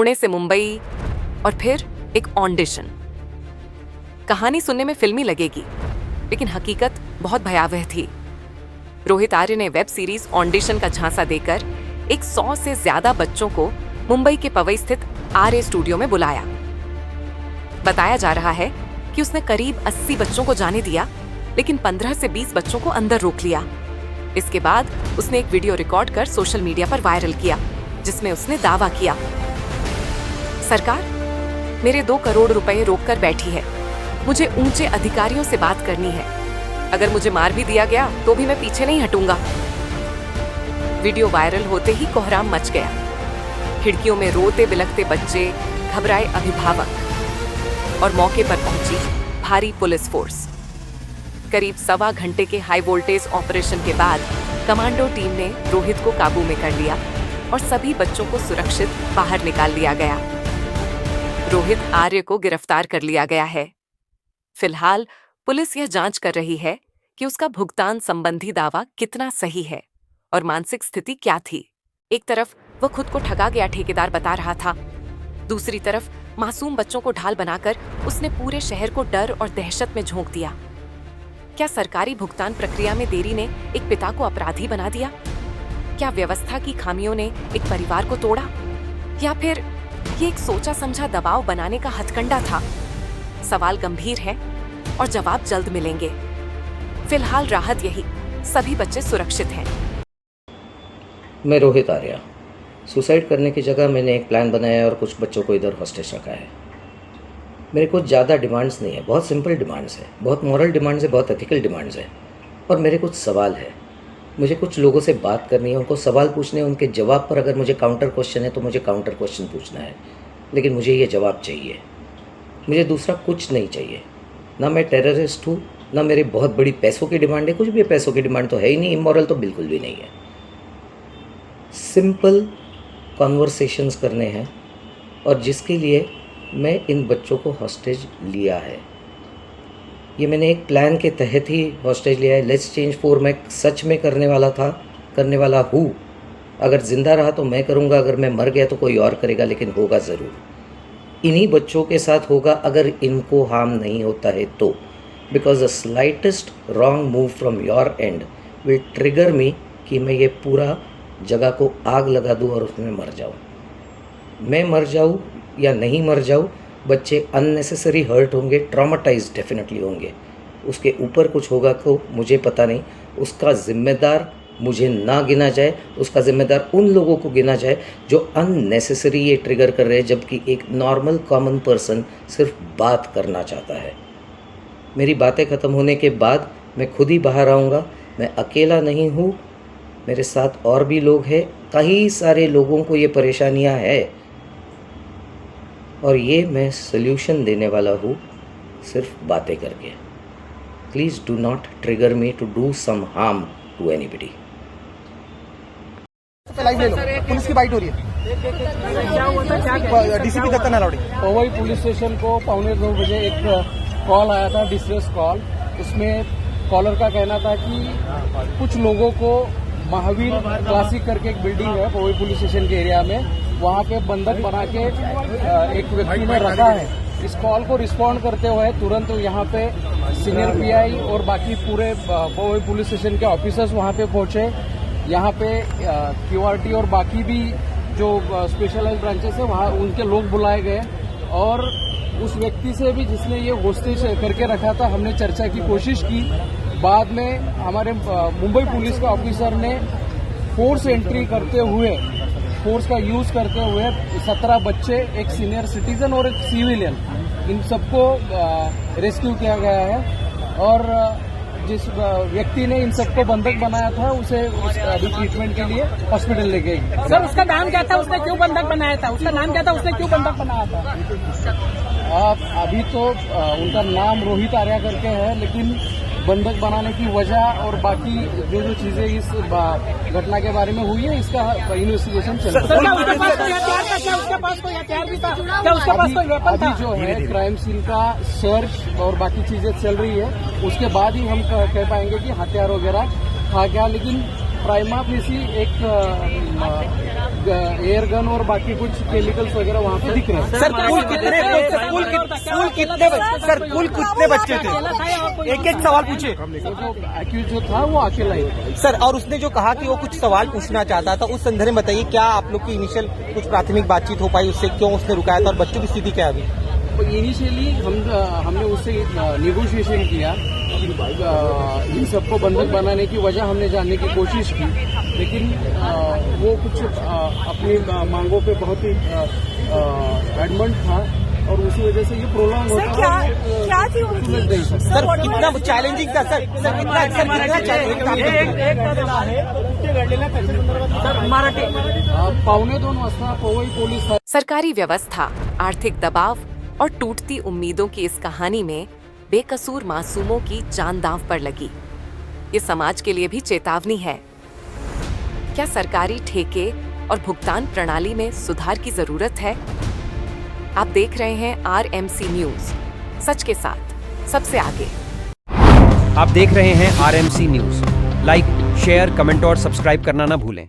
पुणे से मुंबई और फिर एक ऑडिशन। कहानी सुनने में फिल्मी लगेगी, लेकिन हकीकत बहुत भयावह थी। रोहित आर्य ने वेब सीरीज ऑडिशन का झांसा देकर 100 से ज्यादा बच्चों को मुंबई के पवई स्थित आर्य स्टूडियो में बुलाया। बताया जा रहा है कि उसने करीब 80 बच्चों को जाने दिया, लेकिन 15 से 20 बच्चों को अंदर रोक लिया। इसके बाद उसने एक वीडियो रिकॉर्ड कर सोशल मीडिया पर वायरल किया, जिसमें उसने दावा किया, सरकार मेरे 2 करोड़ रुपए रोककर बैठी है, मुझे ऊंचे अधिकारियों से बात करनी है, अगर मुझे मार भी दिया गया तो भी मैं पीछे नहीं हटूंगा। वीडियो वायरल होते ही कोहराम मच गया। खिड़कियों में रोते बिलखते बच्चे, घबराए अभिभावक और मौके पर पहुंची भारी पुलिस फोर्स। करीब 1.25 घंटे के हाई वोल्टेज ऑपरेशन के बाद कमांडो टीम ने रोहित को काबू में कर लिया और सभी बच्चों को सुरक्षित बाहर निकाल लिया गया। रोहित आर्य को गिरफ्तार कर लिया गया है। फिलहाल पुलिस यह जांच कर रही है कि उसका भुगतान संबंधी दावा कितना सही है और मानसिक स्थिति क्या थी। एक तरफ वह खुद को ठगा गया ठेकेदार बता रहा था, दूसरी तरफ मासूम बच्चों को ढाल बनाकर उसने पूरे शहर को डर और दहशत में झोंक दिया। क्या सरकारी भुगतान प्रक्रिया में देरी ने एक पिता को अपराधी बना दिया? क्या व्यवस्था की खामियों ने एक परिवार को तोड़ा, या फिर ये एक सोचा समझा दबाव बनाने का हथकंडा था? सवाल गंभीर है और जवाब जल्द मिलेंगे। फिलहाल राहत यही, सभी बच्चे सुरक्षित हैं। मैं रोहित आर्य। सुसाइड करने की जगह मैंने एक प्लान बनाया और कुछ बच्चों को इधर हॉस्टेज रखा है। मेरे कुछ ज़्यादा डिमांड्स नहीं है, बहुत सिंपल डिमांड्स है, बहुत मॉरल डिमांड्स है, बहुत एथिकल डिमांड्स है। और मेरे कुछ सवाल है, मुझे कुछ लोगों से बात करनी है, उनको सवाल पूछने हैं, उनके जवाब पर अगर मुझे काउंटर क्वेश्चन है तो मुझे काउंटर क्वेश्चन पूछना है, लेकिन मुझे ये जवाब चाहिए। मुझे दूसरा कुछ नहीं चाहिए। ना मैं टेररिस्ट हूँ, ना मेरी बहुत बड़ी पैसों की डिमांड है, कुछ भी पैसों की डिमांड तो है ही नहीं, इमोरल तो बिल्कुल भी नहीं है। सिंपल कॉन्वर्सेशंस करने हैं और जिसके लिए मैं इन बच्चों को हॉस्टेज लिया है। ये मैंने एक प्लान के तहत ही हॉस्टेज लिया है। लेट्स चेंज 4 मैं सच में करने वाला हूँ। अगर ज़िंदा रहा तो मैं करूँगा, अगर मैं मर गया तो कोई और करेगा, लेकिन होगा ज़रूर। इन्हीं बच्चों के साथ होगा अगर इनको हार्म नहीं होता है तो, because the slightest wrong move from your end will trigger me कि मैं ये पूरा जगह को आग लगा दूँ और उसमें मर जाऊँ। मैं मर जाऊँ या नहीं मर जाऊँ, बच्चे अननेसेसरी हर्ट होंगे, ट्रॉमाटाइज्ड डेफिनेटली होंगे। उसके ऊपर कुछ होगा तो मुझे पता नहीं। उसका जिम्मेदार मुझे ना गिना जाए, उसका जिम्मेदार उन लोगों को गिना जाए जो अननेसेसरी ये ट्रिगर कर रहे हैं, जबकि एक नॉर्मल कॉमन पर्सन सिर्फ बात करना चाहता है। मेरी बातें ख़त्म होने के बाद मैं खुद ही बाहर आऊँगा। मैं अकेला नहीं हूँ, मेरे साथ और भी लोग हैं। कई सारे लोगों को ये परेशानियाँ हैं और ये मैं सल्यूशन देने वाला हूँ सिर्फ बातें करके। Please do not trigger me to do some harm to anybody. Live ले लो, पुलिस की बाइट हो रही है। DCP Datta Nalawadi. Powai police station को 1:45 बजे एक कॉल आया था, डिस्ट्रेस कॉल। उसमें कॉलर का कहना था कि कुछ लोगों को महावीर क्लासिक करके एक बिल्डिंग है पवई पुलिस स्टेशन के एरिया में, वहां पे बंधक बना के एक व्यक्ति ने रखा है। इस कॉल को रिस्पॉन्ड करते हुए तुरंत यहाँ पे सीनियर पीआई और बाकी पूरे पवई पुलिस स्टेशन के ऑफिसर्स वहाँ पे पहुंचे। यहाँ पे क्यूआरटी और बाकी भी जो स्पेशलाइज्ड ब्रांचेस है वहाँ उनके लोग बुलाए गए और उस व्यक्ति से भी जिसने ये होस्टेज करके रखा था हमने चर्चा की कोशिश की। बाद में हमारे मुंबई पुलिस के ऑफिसर ने फोर्स एंट्री करते हुए, फोर्स का यूज करते हुए 17 बच्चे, एक सीनियर सिटीजन और एक सिविलियन, इन सबको रेस्क्यू किया गया है। और जिस व्यक्ति ने इन सबको बंधक बनाया था उसे अभी ट्रीटमेंट के लिए हॉस्पिटल ले गई। सर उसका नाम क्या था, उसने क्यों बंधक बनाया था? उसका नाम क्या था, उसने क्यों बंधक बनाया था? अभी तो उनका नाम रोहित आर्य करके है, लेकिन बंधक बनाने की वजह और बाकी जो जो चीजें इस घटना के बारे में हुई है इसका इन्वेस्टिगेशन चल रहा है। उसके पास कोई हथियार था क्या? उसके पास कोई हथियार भी था क्या? उसके पास कोई वेपन था? अभी जो है क्राइम सीन का सर्च और बाकी चीजें चल रही है, उसके बाद ही हम कह पाएंगे कि हथियार वगैरह था क्या। लेकिन प्राइमा फेसी एक एयर गन और बाकी कुछ केमिकल्स वगैरह वहाँ पे दिख रहे हैं। सर कुल कितने बच्चे थे? एक सवाल पूछे। जो एक्यूज जो था वो अकेला ही था। सर और उसने जो कहा कि वो कुछ सवाल पूछना चाहता था, उस संदर्भ में बताइए क्या आप लोग की इनिशियल कुछ प्राथमिक बातचीत हो पाई उससे, क्यों उसने रुकाया था और बच्चों की स्थिति क्या है अभी? तो इनिशियली हमने उससे निगोशिएशन किया, इन सबको बंधक बनाने की वजह हमने जानने की कोशिश की, लेकिन वो कुछ अपनी मांगों पे बहुत ही एडमेंट था और उसी वजह से ये प्रोलॉन्ग होता है। क्या थी सर कितना चॅलेंजिंग था? सर कितना चॅलेंजिंग था? 2:15 वाजता पवई पोलीस सरकारी व्यवस्था, आर्थिक दबाव और टूटती उम्मीदों की इस कहानी में बेकसूर मासूमों की जान दांव पर लगी। ये समाज के लिए भी चेतावनी है। क्या सरकारी ठेके और भुगतान प्रणाली में सुधार की जरूरत है? आप देख रहे हैं RMC न्यूज, सच के साथ सबसे आगे। आप देख रहे हैं RMC news. Like, share, comment और सब्सक्राइब करना ना भूलें।